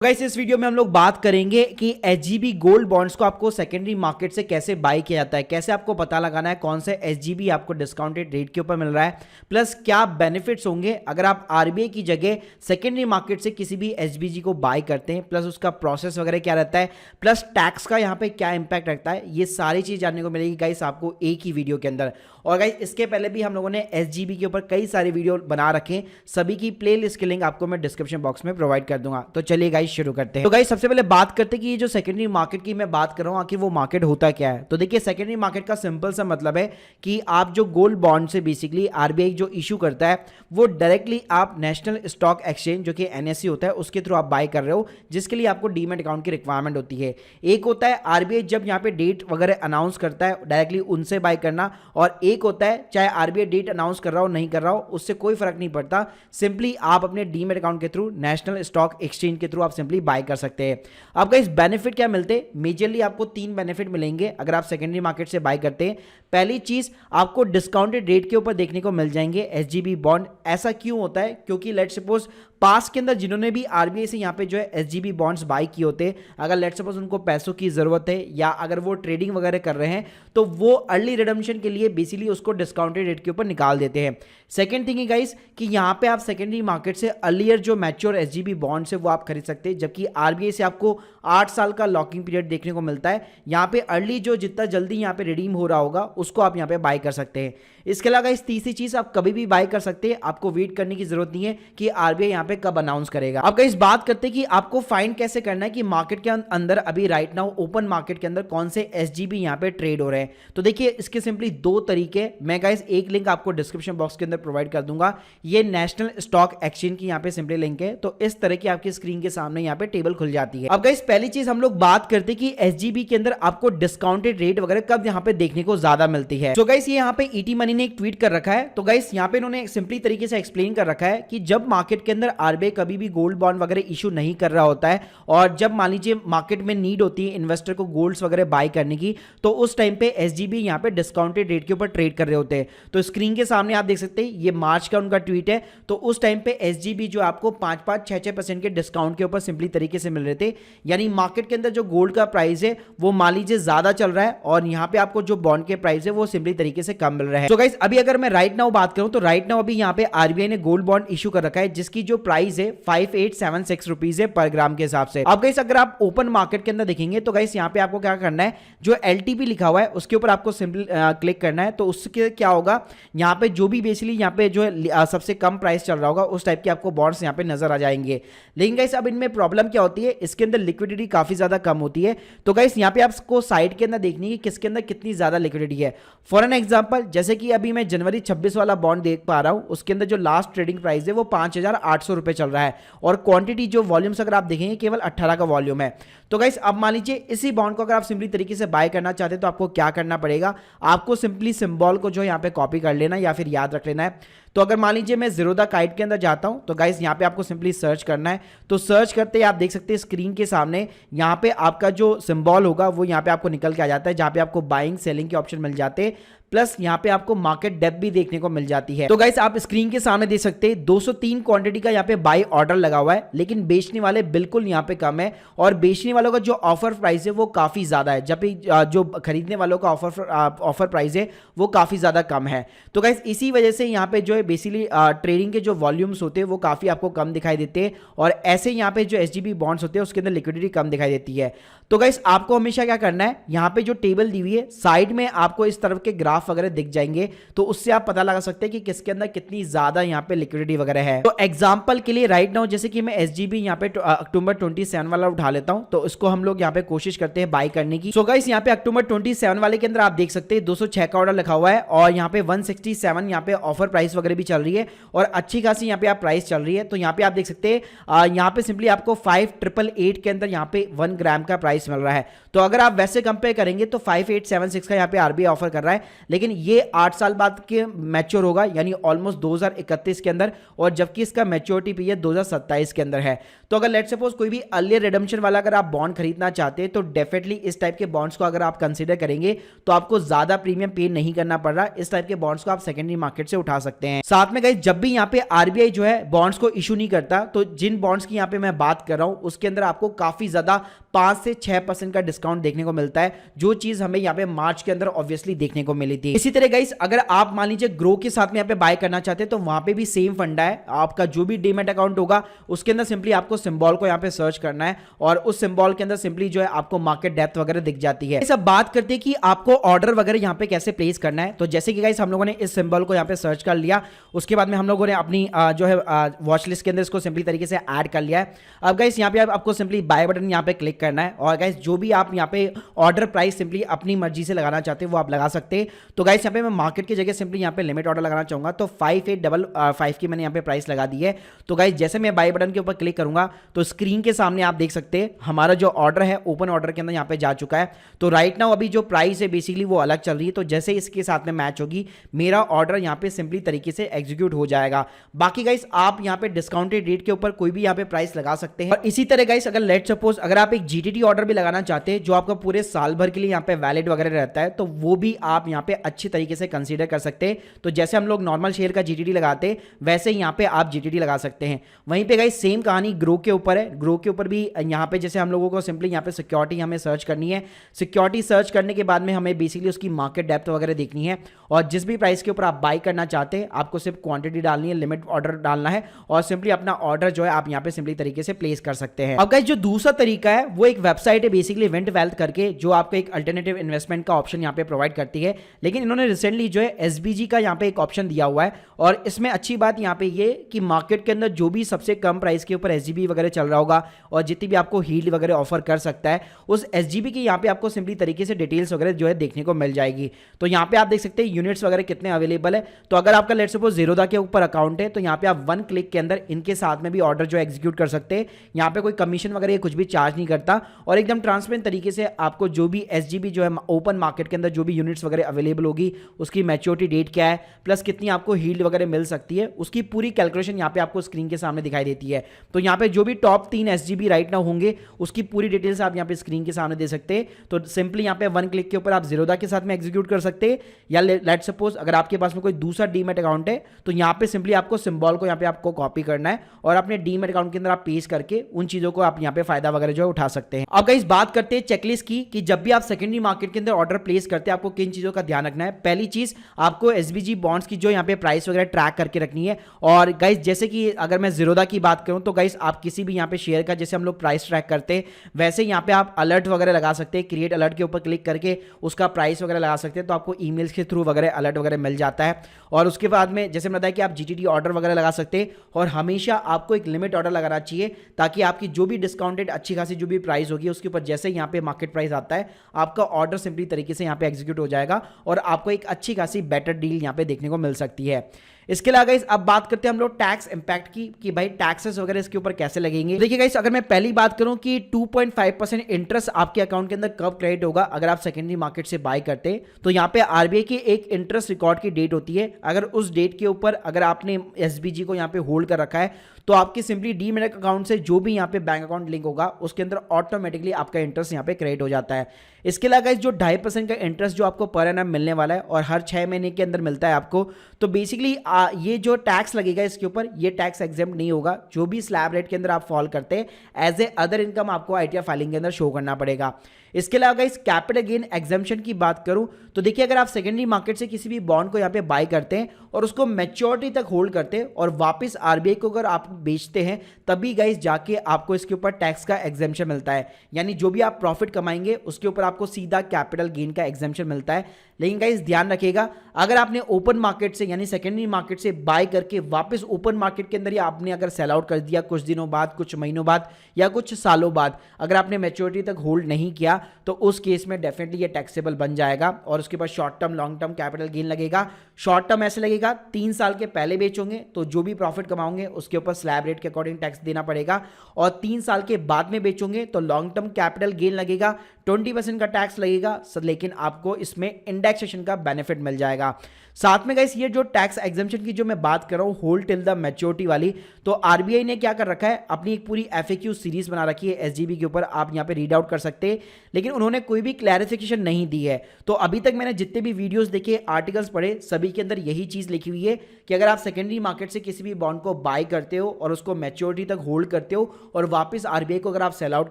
Guys इस video में हम लोग बात करेंगे कि एसजीबी गोल्ड बॉन्ड्स को आपको सेकेंडरी मार्केट से कैसे बाय किया जाता है, कैसे आपको पता लगाना है कौन से एसजीबी आपको डिस्काउंटेड रेट के ऊपर मिल रहा है, प्लस क्या बेनिफिट्स होंगे अगर आप आरबीआई की जगह सेकेंडरी मार्केट से किसी भी एसबीजी को बाय करते हैं, प्लस उसका प्रोसेस वगैरह क्या रहता है, प्लस टैक्स का यहाँ पे क्या इंपैक्ट रखता है। ये सारी चीज जानने को मिलेगी गाइस आपको एक ही वीडियो के अंदर। और गाइस इसके पहले भी हम लोगों ने एसजीबी के ऊपर कई सारे वीडियो बना रखे हैं, सभी की प्लेलिस्ट की लिंक आपको मैं डिस्क्रिप्शन बॉक्स में प्रोवाइड कर दूंगा। तो चलिए गाइस शुरू करते हैं। तो गाइस सबसे पहले बात करते हैं कि ये जो सेकेंडरी मार्केट की मैं बात कर रहा हूं आखिर वो मार्केट होता क्या है। तो देखिए सेकेंडरी मार्केट का सिंपल सा मतलब है कि आप जो गोल्ड बॉन्ड से बेसिकली आरबीआई जो इशू करता है वो डायरेक्टली आप नेशनल स्टॉक एक्सचेंज जो कि एनएससी होता है उसके थ्रू आप बाय कर रहे हो, जिसके लिए आपको डीमैट अकाउंट की रिक्वायरमेंट होती है। एक होता है आरबीआई जब यहाँ पे डेट वगैरह अनाउंस करता है डायरेक्टली उनसे बाय करना, और एक होता है चाहे आरबीआई डेट अनाउंस कर रहा हो नहीं कर रहा हो उससे कोई फर्क नहीं पड़ता, सिंपली आप अपने डीमैट अकाउंट के थ्रू नेशनल स्टॉक एक्सचेंज के थ्रू आप सिंपली बाय कर सकते हैं। आपका इस बेनिफिट क्या मिलते हैं, मेजरली आपको 3 बेनिफिट मिलेंगे अगर आप सेकेंडरी मार्केट से बाय करते हैं। पहली चीज आपको डिस्काउंटेड रेट के ऊपर देखने को मिल जाएंगे एसजीबी बॉन्ड। ऐसा क्यों होता है, क्योंकि लेट्स सपोज पास के अंदर जिन्होंने भी आरबीआई से यहाँ पे जो है एसजीबी बॉन्ड्स बाय किए होते, अगर लेट्स सपोज उनको पैसों की जरूरत है या अगर वो ट्रेडिंग वगैरह कर रहे हैं तो वो अर्ली रिडम्पशन के लिए बेसिकली उसको डिस्काउंटेड रेट के ऊपर निकाल देते हैं। सेकंड थिंग है गाइस कि यहाँ पे आप सेकेंडरी मार्केट से अर्लियर जो मैच्योर एसजीबी बॉन्ड्स है वो आप खरीद सकते हैं, जबकि आरबीआई से आपको 8 साल का लॉकिंग पीरियड देखने को मिलता है। यहाँ पे अर्ली जो जितना जल्दी यहाँ पे रिडीम हो रहा होगा उसको आप यहाँ पे बाय कर सकते हैं। इसके अलावा इस तीसरी चीज आप कभी भी बाय कर सकते हैं, आपको वेट करने की जरूरत नहीं है कि आरबीआई यहाँ पे कब अनाउंस करेगा। अब इस बात करते हैं कि आपको फाइंड कैसे करना है कि मार्केट के अंदर अभी राइट नाउ ओपन मार्केट के अंदर कौन से एसजीबी यहाँ पे ट्रेड हो रहे हैं। तो देखिए इसके सिंपली 2 तरीके, मैं गाइस एक लिंक आपको डिस्क्रिप्शन बॉक्स के अंदर प्रोवाइड कर दूंगा। ये नेशनल स्टॉक एक्सचेंज की यहाँ पे सिंपली लिंक है। तो इस तरह की आपकी स्क्रीन के सामने यहाँ पे टेबल खुल जाती है। अब गाइस पहली चीज हम लोग बात करते हैं कि एसजीबी के अंदर आपको डिस्काउंटेड रेट वगैरह कब यहाँ पे देखने को ज्यादा मिलती है। तो गाइस ये यहाँ पे ईटी मनी ने एक ट्वीट कर रखा है। तो गाइस यहाँ पे इन्होंने सिंपली तरीके से एक्सप्लेन कर रखा है कि जब मार्केट के अंदर आरबीआई कभी भी गोल्ड बॉन्ड वगैरह इशू नहीं कर रहा होता है और जब मान लीजिए मार्केट में नीड होती है इन्वेस्टर को गोल्ड्स वगैरह बाय करने की, तो उस टाइम पे एसजीबी यहाँ पे डिस्काउंटेड रेट के ऊपर ट्रेड कर रहे होते हैं। तो स्क्रीन के सामने आप देख सकते हैं ये मार्च का उनका ट्वीट है। तो उस टाइम पे एसजीबी जो आपको 5-6% के डिस्काउंट के ऊपर सिंपली तरीके से मिल रहे थे, यानी मार्केट के अंदर जो गोल्ड का प्राइस है वो मान लीजिए ज्यादा चल रहा है और यहाँ पे आपको जो बॉन्ड के प्राइस है वो सिंपली तरीके से कम मिल रहा है। तो गाइस अभी अगर मैं राइट नाउ बात करूं तो राइट नाउ अभी यहाँ पे आरबीआई ने गोल्ड बॉन्ड इशू कर रखा है जिसकी जो प्राइस है 5876 रुपीज है पर ग्राम के हिसाब से। अब गाइस अगर आप ओपन मार्केट के अंदर देखेंगे तो गाइस यहाँ पे आपको क्या करना है, जो एलटीपी लिखा हुआ है उसके ऊपर आपको सिंपल क्लिक करना है। तो उसके क्या होगा, यहाँ पे जो भी बेसिकली यहाँ पे जो है सबसे कम प्राइस चल रहा होगा उस टाइप के आपको बॉन्ड्स यहाँ पे नजर आ जाएंगे। लेकिन गाइस अब इनमें प्रॉब्लम क्या होती है, इसके अंदर लिक्विडिटी काफी ज्यादा कम होती है। तो गाइस यहाँ पे आपको साइड के अंदर देखनी है कि किसके अंदर कितनी ज्यादा लिक्विडिटी है। फॉर एन एग्जांपल जैसे कि अभी मैं जनवरी 26 वाला बॉन्ड देख पा रहा हूं, उसके अंदर जो लास्ट ट्रेडिंग प्राइस है वो 5800 रुपए चल रहा है और क्वांटिटी जो वॉल्यूम्स अगर आप देखेंगे केवल 18 का वॉल्यूम है। तो गाइस अब मान लीजिए इसी बॉन्ड को अगर आप सिंपली तरीके से बाय करना चाहते हैं तो आपको क्या करना पड़ेगा, आपको सिंपली सिंबल को जो यहाँ पे कॉपी कर लेना या फिर याद रख लेना है। तो अगर मान लीजिए मैं जीरोधा काइट के अंदर जाता हूं तो गाइस यहाँ पे आपको सिंपली सर्च करना है। तो सर्च करते ही आप देख सकते हैं स्क्रीन के सामने यहाँ पे आपका जो सिंबल होगा वो यहाँ पे आपको निकल के आ जाता है, जहां पे आपको बाइंग सेलिंग के ऑप्शन मिल जाते हैं, प्लस यहाँ पे आपको मार्केट डेप्थ भी देखने को मिल जाती है। तो गाइस आप स्क्रीन के सामने देख सकते हैं 203 क्वांटिटी का यहाँ पे बाई ऑर्डर लगा हुआ है, लेकिन बेचने वाले बिल्कुल यहाँ पे कम है और बेचने वालों का जो ऑफर प्राइस है वो काफी ज्यादा है, जबकि जो खरीदने वालों का ऑफर प्राइस है वो काफी ज्यादा कम है। तो गाइस इसी वजह से यहाँ पे जो है बेसिकली ट्रेडिंग के जो वॉल्यूम्स होते हैं वो काफी आपको कम दिखाई देते हैं और ऐसे यहाँ पे जो एसजीबी बॉन्ड्स होते हैं उसके अंदर लिक्विडिटी कम दिखाई देती है। तो गाइस आपको हमेशा क्या करना है, यहाँ पे जो टेबल दी हुई है साइड में आपको इस तरफ के ग्राफ वगैरह दिख जाएंगे, तो उससे आप पता लगा सकते हैं कि किसके अंदर कितनी ज्यादा यहाँ पे लिक्विडिटी वगैरह है। तो एग्जांपल के लिए राइट नाउ जैसे कि मैं एसजीबी यहाँ पे अक्टूबर 27 वाला उठा लेता हूं, तो इसको हम लोग यहाँ पे कोशिश करते हैं बाय करने की। सो गाइस यहाँ पे अक्टूबर 27 वाले के अंदर आप देख सकते हैं 206 का ऑर्डर लिखा हुआ है और यहाँ पे 167 यहाँ पे ऑफर प्राइस वगैरह भी चल रही है और अच्छी खासी यहाँ पे आप प्राइस चल रही है। तो यहाँ पे आप देख सकते हैं यहाँ पे सिंपली आपको 5888 के अंदर यहाँ पे 1 ग्राम का प्राइस मिल रहा है। तो अगर आप वैसे कंपेयर करेंगे तो 5876 का यहाँ पे आरबीआई ऑफर कर रहा है, लेकिन ये 8 साल बाद के मैच्योर होगा यानी ऑलमोस्ट 2031 के अंदर, और जबकि इसका मैच्योरिटी पीरियड 2027 के अंदर है। तो अगर लेट सपोज कोई भी अर्लियर रिडम्पशन वाला अगर आप बॉन्ड खरीदना चाहते हैं तो डेफिनेटली इस टाइप के बॉन्ड्स को अगर आप कंसीडर करेंगे तो आपको ज्यादा प्रीमियम पे नहीं करना पड़ रहा। इस टाइप के बॉन्ड्स को आप सेकेंडरी मार्केट से उठा सकते हैं। हैं। साथ में गाइस जब भी यहाँ पे आरबीआई जो है बॉन्ड्स को इशू नहीं करता, तो जिन बॉन्ड्स की यहाँ पे मैं बात कर रहा हूं उसके अंदर आपको काफी ज्यादा 5 से 6% का डिस्काउंट देखने को मिलता है, जो चीज हमें यहाँ पे मार्च के अंदर ऑब्वियसली देखने को मिली थी। इसी तरह गाइस अगर आप मान लीजिए ग्रो के साथ में यहाँ पे बाय करना चाहते हैं तो वहां पे भी सेम फंडा है। आपका जो भी डीमैट अकाउंट होगा उसके अंदर सिंपली आपको सिंबल को यहाँ पे सर्च करना है और उस सिंबल के अंदर सिंपली जो है आपको मार्केट डेप्थ वगैरह दिख जाती है। सब बात करते हैं कि आपको ऑर्डर वगैरह यहाँ पे कैसे प्लेस करना है। तो जैसे कि गाइस हम लोगों ने इस सिंबल को यहाँ पे सर्च कर लिया, उसके बाद में हम लोगों ने अपनी जो है वॉच लिस्ट के अंदर इसको सिंपली तरीके से ऐड कर लिया है। अब गाइस यहाँ पे आपको सिंपली बाय बटन यहाँ पे क्लिक करना है और गाइस जो भी आप यहाँ पे ऑर्डर प्राइस सिंपली अपनी मर्जी से लगाना चाहते हैं वो आप लगा सकते हैं। तो गाइस यहाँ पे मैं मार्केट की जगह सिंपली यहाँ पे लिमिट ऑर्डर लगाना चाहूंगा, तो 5855 की मैंने यहाँ पे प्राइस लगा दी है। तो गाइस जैसे मैं बाय बटन के ऊपर क्लिक करूंगा तो स्क्रीन के सामने आप देख सकते हैं हमारा जो ऑर्डर है ओपन ऑर्डर के अंदर यहाँ पे जा चुका है। तो राइट नाउ अभी जो प्राइस है बेसिकली वो अलग चल रही है, तो जैसे इसके साथ में मैच होगी मेरा ऑर्डर यहाँ पे सिंपली तरीके से एग्जीक्यूट हो जाएगा। बाकी गाइस आप यहाँ पे डिस्काउंटेड रेट के ऊपर कोई भी यहाँ पे प्राइस लगा सकते हैं। और इसी तरह गाइस अगर लेट सपोज अगर आप एक जीटीटी ऑर्डर भी लगाना चाहते हैं जो आपका पूरे साल भर के लिए यहाँ पे वैलिड वगैरह रहता है, तो वो भी आप यहाँ पे अच्छी तरीके से कंसीडर कर सकते हैं। तो जैसे हम लोग नॉर्मल शेयर का जीटीटी लगाते हैं वैसे यहाँ पे आप जीटीटी लगा सकते हैं। वहीं पे गाइस सेम कहानी ग्रो के ऊपर है। ग्रो के ऊपर भी यहाँ पे जैसे हम लोगों को सिंपली यहाँ पे सिक्योरिटी हमें सर्च करनी है। सिक्योरिटी सर्च करने के बाद में हमें बेसिकली उसकी मार्केट डेप्थ वगैरह देखनी है और जिस भी प्राइस के ऊपर आप बाय करना चाहते हैं आपको सिर्फ क्वांटिटी डालनी है, लिमिट ऑर्डर डालना है और सिंपली अपना ऑर्डर जो है आप यहाँ पे सिंपली तरीके से प्लेस कर सकते हैं। अब गाइस जो दूसरा तरीका है वो एक वेबसाइट है बेसिकली विंट वेल्थ करके, जो आपको एक अल्टरनेटिव इन्वेस्टमेंट का ऑप्शन यहाँ पे प्रोवाइड करती है। लेकिन इन्होंने रिसेंटली जो है एसबीजी का यहाँ पे एक ऑप्शन दिया हुआ है और इसमें अच्छी बात यहाँ पे ये कि मार्केट के अंदर जो भी सबसे कम प्राइस के ऊपर एसजीबी वगैरह चल रहा होगा और जितनी भी आपको हील्ड वगैरह ऑफर कर सकता है उस एसजीबी की यहाँ पे आपको सिंपली तरीके से डिटेल्स वगैरह जो है देखने को मिल जाएगी। तो यहाँ पे आप देख सकते हैं यूनिट्स वगैरह कितने अवेलेबल है। तो अगर आपका लेट्स सपोज जीरोधा के ऊपर अकाउंट है तो यहाँ पे आप 1 क्लिक के अंदर इनके साथ में भी ऑर्डर जो एग्जीक्यूट कर सकते हैं। यहाँ पे कोई कमीशन वगैरह कुछ भी चार्ज नहीं करता और एकदम ट्रांसपेरेंट तरीके से आपको जो भी एसजीबी जो है ओपन मार्केट के अंदर जो भी यूनिट्स वगैरह अवेलेबल होगी उसकी मैच्योरिटी डेट क्या है प्लस कितनी आपको हील्ड वगैरह मिल सकती है उसकी पूरी कैलकुलेशन यहाँ पे आपको स्क्रीन के सामने दिखाई देती है। तो यहाँ पे जो भी टॉप 3 एसजीबी राइट नाउ होंगे उसकी पूरी डिटेल्स आप यहाँ पे स्क्रीन के सामने दे सकते हैं। तो सिंपली यहाँ पे 1 क्लिक के ऊपर आप जीरोधा के साथ में एग्जीक्यूट कर सकते हैं या लेट सपोज अगर आपके पास में कोई दूसरा डीमैट अकाउंट है तो यहाँ पे सिंपली आपको सिंबल को यहाँ पे आपको कॉपी करना है और अपने डीमैट अकाउंट के अंदर आप पेस्ट करके उन चीजों को आप यहाँ पे फायदा वगैरह जो है उठा सकते हैं। अब गाइस बात करते हैं चेकलिस्ट की कि जब भी आप सेकेंडरी मार्केट के अंदर ऑर्डर प्लेस करते हैं आपको किन चीजों का ध्यान रखना है। पहली चीज आपको एसबीजी बॉन्ड्स की जो यहाँ पे प्राइस वगैरह ट्रैक करके रखनी है। और गाइस जैसे कि अगर मैं जीरोधा की बात करूं तो गाइस आप किसी भी यहाँ पे शेयर का जैसे हम लोग प्राइस ट्रैक करते हैं वैसे यहाँ पे आप अलर्ट वगैरह लगा सकते हैं। क्रिएट अलर्ट के ऊपर क्लिक करके उसका प्राइस वगैरह लगा सकते हैं तो आपको ईमेल्स के थ्रू वगैरह अलर्ट वगैरह मिल जाता है। और उसके बाद में जैसे मैंने बताया कि आप जीटीटी ऑर्डर वगैरह लगा सकते हैं और हमेशा आपको एक लिमिट ऑर्डर लगाना चाहिए ताकि आपकी जो भी डिस्काउंटेड अच्छी खासी जो भी प्राइस होगी उसके ऊपर जैसे यहाँ पे मार्केट प्राइस आता है आपका ऑर्डर सिंपली तरीके से यहाँ पे एग्जीक्यूट हो जाएगा और आपको एक अच्छी खासी बेटर डील यहाँ पे देखने को मिल सकती है। इसके अलावा गाइस अब बात करते हैं हम लोग टैक्स इंपैक्ट की कि भाई टैक्सेस वगैरह इसके ऊपर कैसे लगेंगे। देखिए गाइस अगर मैं पहली बात करूं कि 2.5% इंटरेस्ट आपके अकाउंट के अंदर कब क्रेडिट होगा अगर आप सेकेंडरी मार्केट से बाय करते हैं तो यहाँ पे आरबीआई की एक इंटरेस्ट रिकॉर्ड की डेट होती है। अगर उस डेट के ऊपर अगर आपने एसबीजी को यहाँ पे होल्ड कर रखा है तो आपकी सिंपली डीमैट अकाउंट से जो भी यहाँ पे बैंक अकाउंट लिंक होगा उसके अंदर ऑटोमेटिकली आपका इंटरेस्ट यहाँ पे क्रेडिट हो जाता है। इसके अलावा गाइस जो 2.5% का इंटरेस्ट जो आपको पर एनम मिलने वाला है और हर 6 महीने के अंदर मिलता है आपको, तो बेसिकली ये जो टैक्स लगेगा इसके ऊपर ये टैक्स एग्जेम्प्ट नहीं होगा। जो भी स्लैब रेट के अंदर आप फॉल करते हैं एज ए अदर इनकम आपको आईटीआर फाइलिंग के अंदर शो करना पड़ेगा। इसके अलावा गाइस कैपिटल गेन एग्जेम्पशन की बात करूं तो देखिए अगर आप सेकेंडरी मार्केट से किसी भी बॉन्ड को यहाँ पे बाय करते हैं और उसको मैच्योरिटी तक होल्ड करते हैं और वापस आरबीआई को अगर आप बेचते हैं तभी गाइस जाके आपको इसके ऊपर टैक्स का एग्जेम्पशन मिलता है। यानी जो भी आप प्रॉफिट कमाएंगे उसके ऊपर आपको सीधा कैपिटल गेन का एग्जेम्पशन मिलता है। लेकिन गाइस ध्यान रखिएगा अगर आपने ओपन मार्केट से यानी सेकेंडरी मार्केट से बाय करके वापस ओपन मार्केट के अंदर या आपने अगर सेल आउट कर दिया कुछ दिनों बाद, कुछ महीनों बाद या कुछ सालों बाद, अगर आपने मैच्योरिटी तक होल्ड नहीं किया तो उस केस में डेफिनेटली ये टैक्सेबल बन जाएगा और उसके बाद short term long term capital gain लगेगा। शॉर्ट टर्म ऐसे लगेगा 3 साल के पहले बेचोगे तो जो भी प्रॉफिट कमाओगे उसके ऊपर स्लैब रेट के अकॉर्डिंग टैक्स देना पड़ेगा और 3 साल के बाद में बेचोगे तो लॉन्ग टर्म कैपिटल गेन लगेगा 20% का टैक्स लगेगा, लेकिन आपको इसमें इंडेक्सेशन का बेनिफिट मिल जाएगा। साथ में गाइस ये जो टैक्स एग्जम्पशन की जो मैं बात कर रहा हूँ होल्ड टिल द मैच्योरिटी वाली, तो आरबीआई ने क्या कर रखा है, अपनी एक पूरी एफएक्यू सीरीज बना रखी है एसजीबी के ऊपर, आप यहाँ पे रीड आउट कर सकते हैं, लेकिन उन्होंने कोई भी क्लैरिफिकेशन नहीं दी है। तो अभी तक मैंने जितने भी वीडियोस देखे, आर्टिकल्स पढ़े, सभी के अंदर यही चीज लिखी हुई है कि अगर आप सेकेंडरी मार्केट से किसी भी बॉन्ड को बाय करते हो और उसको मैच्योरिटी तक होल्ड करते हो और वापस आरबीआई को अगर आप सेल आउट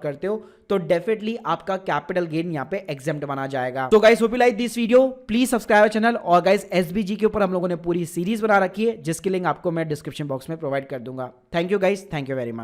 करते हो तो डेफिनेटली आपका कैपिटल गेन यहाँ पे एग्जेम्प्ट माना जाएगा। तो guys hope you like this video, please subscribe channel. और गाइस एसबीजी के ऊपर हम लोगों ने पूरी सीरीज बना रखी है जिसकी लिंक आपको मैं डिस्क्रिप्शन बॉक्स में प्रोवाइड कर दूंगा। Thank you guys, thank you very much.